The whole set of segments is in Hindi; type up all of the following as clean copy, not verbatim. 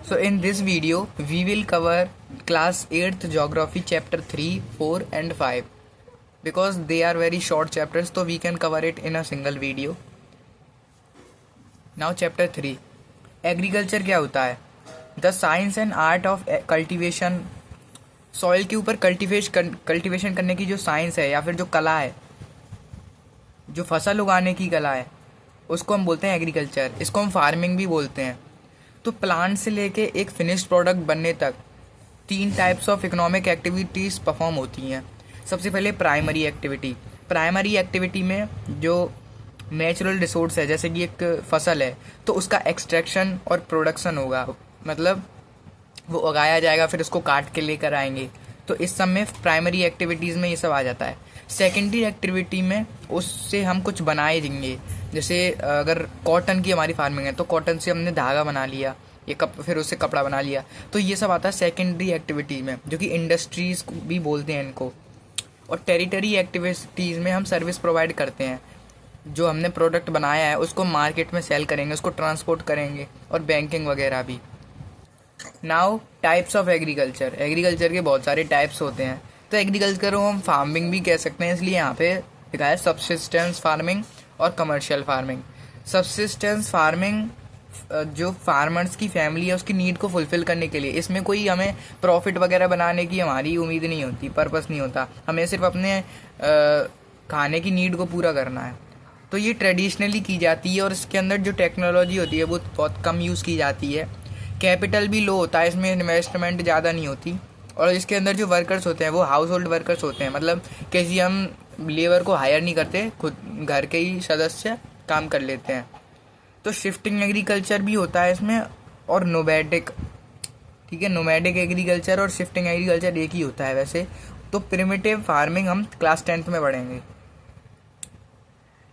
So in this video, we will cover class 8th geography chapter 3, 4 and 5 because they are very short chapters, so we can cover it in a single video. Now chapter 3, agriculture क्या होता है? The science and art of cultivation. Soil के ऊपर कल्टीवेशन करने की जो साइंस है या फिर जो कला है, जो फसल उगाने की कला है, उसको हम बोलते हैं एग्रीकल्चर. इसको हम फार्मिंग भी बोलते हैं. तो प्लांट से लेके एक फिनिश्ड प्रोडक्ट बनने तक 3 types of economic activities perform होती हैं. सबसे पहले प्राइमरी एक्टिविटी. प्राइमरी एक्टिविटी में जो नेचुरल रिसोर्स है, जैसे कि एक फसल है, तो उसका एक्सट्रैक्शन और प्रोडक्शन होगा. मतलब वो उगाया जाएगा, फिर उसको काट के लेकर आएंगे. तो इस सब में प्राइमरी एक्टिविटीज़ में ये सब आ जाता है. सेकेंडरी एक्टिविटी में उससे हम कुछ बनाए देंगे. जैसे अगर कॉटन की हमारी फार्मिंग है तो कॉटन से हमने धागा बना लिया, फिर उससे कपड़ा बना लिया. तो ये सब आता है सेकेंडरी एक्टिविटी में, जो कि इंडस्ट्रीज़ भी बोलते हैं इनको. और टेरिटरी एक्टिविटीज़ में हम सर्विस प्रोवाइड करते हैं. जो हमने प्रोडक्ट बनाया है उसको मार्केट में सेल करेंगे, उसको ट्रांसपोर्ट करेंगे और बैंकिंग वगैरह भी. Now types of agriculture. Agriculture के बहुत सारे टाइप्स होते हैं. तो एग्रीकल्चर को हम फार्मिंग भी कह सकते हैं, इसलिए यहाँ पे लिखा है सब्सिस्टेंस फार्मिंग और कमर्शियल फार्मिंग. सब्सिस्टेंस फार्मिंग जो फार्मर्स की फैमिली है उसकी नीड को फुलफिल करने के लिए. इसमें कोई हमें प्रॉफिट वगैरह बनाने की हमारी उम्मीद नहीं होती, पर्पस नहीं होता. हमें सिर्फ अपने खाने की नीड को पूरा करना है. तो ये ट्रेडिशनली की जाती है और इसके अंदर जो टेक्नोलॉजी होती है वो बहुत कम यूज़ की जाती है. कैपिटल भी लो होता है, इसमें इन्वेस्टमेंट ज़्यादा नहीं होती. और इसके अंदर जो वर्कर्स होते हैं वो हाउस होल्ड वर्कर्स होते हैं. मतलब किसी हम लेबर को हायर नहीं करते, खुद घर के ही सदस्य काम कर लेते हैं. तो शिफ्टिंग एग्रीकल्चर भी होता है इसमें, और नोमैडिक. ठीक है, नोमैडिक एग्रीकल्चर और शिफ्टिंग एग्रीकल्चर एक ही होता है वैसे. तो प्रिमिटिव फार्मिंग हम क्लास 10th में पढ़ेंगे.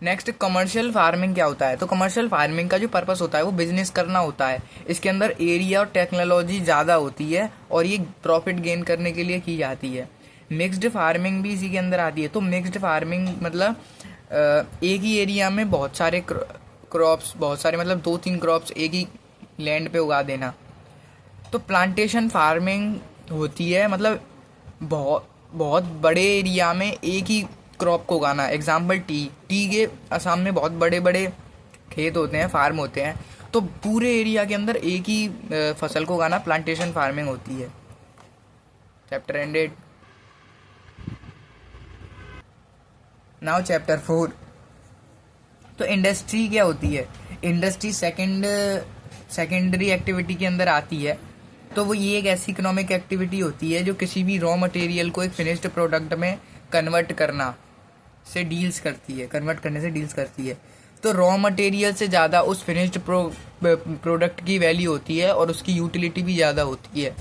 नेक्स्ट, कमर्शियल फार्मिंग क्या होता है? तो कमर्शियल फार्मिंग का जो पर्पस होता है वो बिजनेस करना होता है. इसके अंदर एरिया और टेक्नोलॉजी ज़्यादा होती है और ये प्रॉफिट गेन करने के लिए की जाती है. मिक्स्ड फार्मिंग भी इसी के अंदर आती है. तो मिक्स्ड फार्मिंग मतलब एक ही एरिया में बहुत सारे क्रॉप्स, बहुत सारे मतलब 2-3 क्रॉप्स एक ही लैंड पे उगा देना. तो प्लांटेशन फार्मिंग होती है, मतलब बहुत बड़े एरिया में एक ही क्रॉप को उगाना. एग्जाम्पल टी के असम में बहुत बड़े बड़े खेत होते हैं, फार्म होते हैं. तो पूरे एरिया के अंदर एक ही फसल को उगाना प्लांटेशन फार्मिंग होती है. Chapter ended. Now chapter 4. तो इंडस्ट्री क्या होती है? इंडस्ट्री सेकेंडरी एक्टिविटी के अंदर आती है. तो वो ये एक ऐसी इकोनॉमिक एक्टिविटी होती है जो किसी भी रॉ मटेरियल को एक फिनिश्ड प्रोडक्ट में कन्वर्ट करने से डील्स करती है. तो रॉ मटेरियल से ज़्यादा उस फिनिश्ड प्रोडक्ट की वैल्यू होती है और उसकी यूटिलिटी भी ज़्यादा होती है.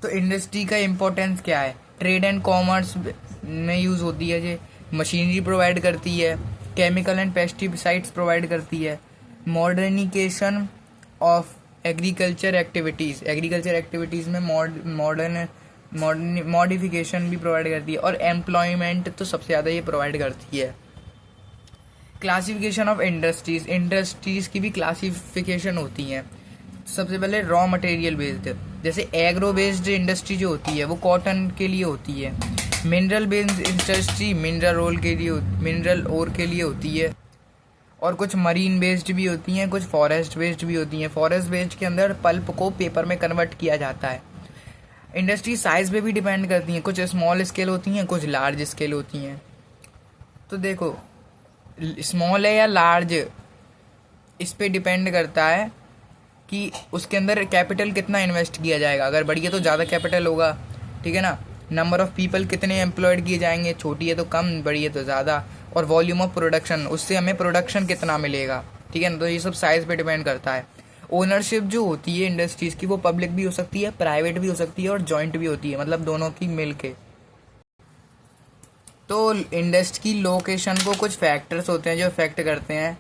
तो इंडस्ट्री का इम्पोर्टेंस क्या है? ट्रेड एंड कॉमर्स में यूज़ होती है. ये मशीनरी प्रोवाइड करती है, केमिकल एंड पेस्टिसाइड्स प्रोवाइड करती है, मॉडर्निकेशन ऑफ एग्रीकल्चर एक्टिविटीज़ में मॉडिफिकेशन भी प्रोवाइड करती है, और एम्प्लॉयमेंट तो सबसे ज़्यादा ये प्रोवाइड करती है. क्लासिफिकेशन ऑफ इंडस्ट्रीज़ की भी क्लासिफिकेशन होती हैं. सबसे पहले रॉ मटेरियल बेस्ड, जैसे एग्रो बेस्ड इंडस्ट्री जो होती है वो कॉटन के लिए होती है. Mineral based industry mineral ore के लिए होती है. और कुछ मरीन बेस्ड भी होती हैं, कुछ फॉरेस्ट बेस्ड भी होती हैं. फॉरेस्ट बेस्ड के अंदर पल्प को पेपर में कन्वर्ट किया जाता है. इंडस्ट्री साइज पे भी डिपेंड करती हैं, कुछ स्मॉल स्केल होती हैं, कुछ लार्ज स्केल होती हैं. तो देखो, स्मॉल है या लार्ज, इस पे डिपेंड करता है कि उसके अंदर कैपिटल कितना इन्वेस्ट किया जाएगा. अगर बड़ी है तो ज़्यादा कैपिटल होगा, ठीक है ना. नंबर ऑफ पीपल कितने एम्प्लॉयड किए जाएंगे, छोटी है तो कम, बड़ी है तो ज़्यादा. और वॉल्यूम ऑफ प्रोडक्शन, उससे हमें प्रोडक्शन कितना मिलेगा, ठीक है ना. तो ये सब साइज पे डिपेंड करता है. ओनरशिप जो होती है इंडस्ट्रीज़ की वो पब्लिक भी हो सकती है, प्राइवेट भी हो सकती है और जॉइंट भी होती है, मतलब दोनों की मिल के. तो इंडस्ट्री की लोकेशन को कुछ फैक्टर्स होते हैं जो इफेक्ट करते हैं.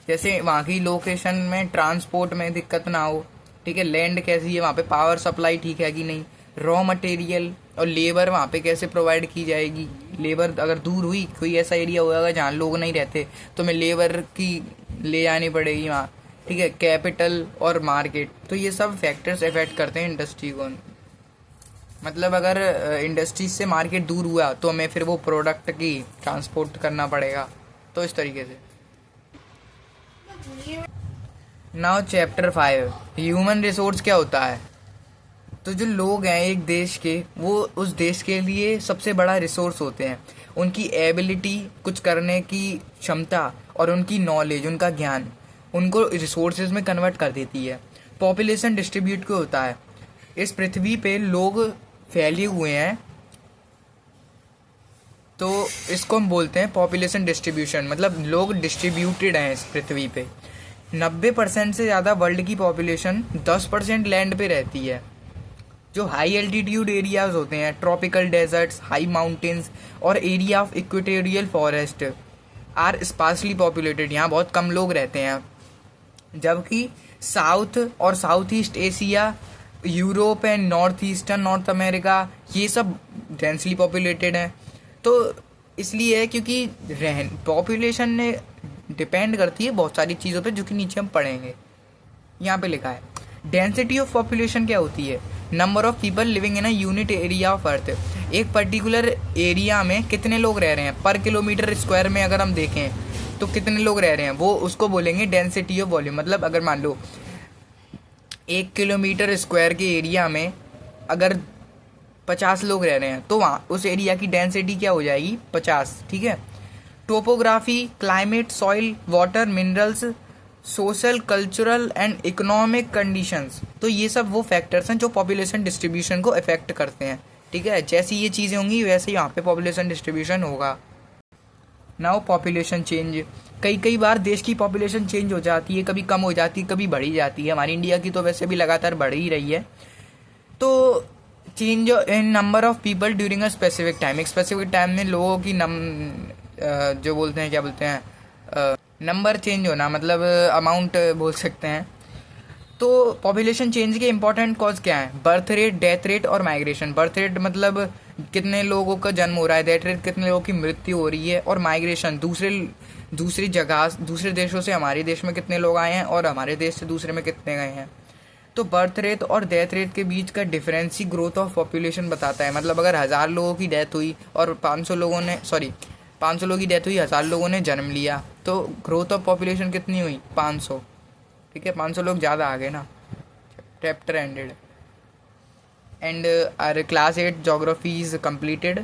जैसे वहाँ की लोकेशन में ट्रांसपोर्ट में दिक्कत ना हो, ठीक है. लैंड कैसी है वहाँ पे, पावर सप्लाई ठीक है कि नहीं, रॉ मटेरियल और लेबर वहाँ पे कैसे प्रोवाइड की जाएगी. लेबर अगर दूर हुई, कोई ऐसा एरिया होगा जहाँ लोग नहीं रहते, तो हमें लेबर की ले जानी पड़ेगी वहाँ. ठीक है, कैपिटल और मार्केट, तो ये सब फैक्टर्स इफेक्ट करते हैं इंडस्ट्री को। मतलब अगर इंडस्ट्री से मार्केट दूर हुआ तो हमें फिर वो प्रोडक्ट की ट्रांसपोर्ट करना पड़ेगा, तो इस तरीके से। नाउ चैप्टर 5, ह्यूमन रिसोर्स क्या होता है। तो जो लोग हैं एक देश के, वो उस देश के लिए सबसे बड़ा रिसोर्स होते हैं। उनकी एबिलिटी, कुछ करने की क्षमता और उनकी नॉलेज, उनका ज्ञान उनको रिसोर्सेज में कन्वर्ट कर देती है। पॉपुलेशन डिस्ट्रीब्यूट क्यों होता है। इस पृथ्वी पे लोग फैले हुए हैं, तो इसको हम बोलते हैं पॉपुलेशन डिस्ट्रीब्यूशन, मतलब लोग डिस्ट्रीब्यूटेड हैं इस पृथ्वी पे। 90% से ज़्यादा वर्ल्ड की पॉपुलेशन 10% लैंड पे रहती है। जो हाई एल्टीट्यूड एरियाज होते हैं, ट्रॉपिकल डेजर्ट्स, हाई माउंटेन्स और area of equatorial forest are sparsely populated, यहाँ बहुत कम लोग रहते हैं। जबकि साउथ और south east Asia, Europe and north eastern north America, ये सब डेंसली पॉपुलेटेड हैं। तो इसलिए है क्योंकि पॉपुलेशन ने डिपेंड करती है बहुत सारी चीज़ों पे, जो कि नीचे हम पढ़ेंगे। यहाँ पे लिखा है डेंसिटी ऑफ पॉपुलेशन क्या होती है। Number of people living in a unit area of earth, एक पर्टिकुलर एरिया में कितने लोग रह रहे हैं पर किलोमीटर स्क्वायर में, अगर हम देखें तो कितने लोग रह रहे हैं, वो उसको बोलेंगे डेंसिटी ऑफ वॉल्यूम। मतलब अगर मान लो 1 किलोमीटर स्क्वायर के एरिया में अगर 50 लोग रह रहे हैं, तो वहाँ उस एरिया की डेंसिटी क्या हो जाएगी, 50। ठीक है। Topography, climate, soil, water, minerals, social, cultural and economic conditions, तो ये सब वो फैक्टर्स हैं जो पॉपुलेशन डिस्ट्रीब्यूशन को अफेक्ट करते हैं। ठीक है, जैसी ये चीज़ें होंगी वैसे ही यहाँ पे पॉपुलेशन डिस्ट्रीब्यूशन होगा। नाउ पॉपुलेशन चेंज, कई बार देश की पॉपुलेशन चेंज हो जाती है, कभी कम हो जाती है, कभी बढ़ी जाती है। हमारी इंडिया की तो वैसे भी लगातार बढ़ ही रही है। तो change in number of people during a specific time, एक स्पेसिफिक टाइम में लोगों की जो बोलते हैं, क्या बोलते हैं, नंबर चेंज होना, मतलब अमाउंट बोल सकते हैं। तो पॉपुलेशन चेंज के इंपॉर्टेंट कॉज क्या है, बर्थ रेट, डेथ रेट और माइग्रेशन। बर्थ रेट मतलब कितने लोगों का जन्म हो रहा है, डेथ रेट कितने लोगों की मृत्यु हो रही है, और माइग्रेशन दूसरी जगह, दूसरे देशों से हमारे देश में कितने लोग आए हैं और हमारे देश से दूसरे में कितने गए हैं। तो बर्थ रेट और डेथ रेट के बीच का difference he growth of population बताता है। मतलब अगर 1000 लोगों की डेथ हुई और 500 लोगों की डेथ हुई, 1000 लोगों ने जन्म लिया, तो ग्रोथ ऑफ पॉपुलेशन कितनी हुई, 500। ठीक है, 500 लोग ज़्यादा आ गए ना। Chapter ended and our class 8 geography is completed.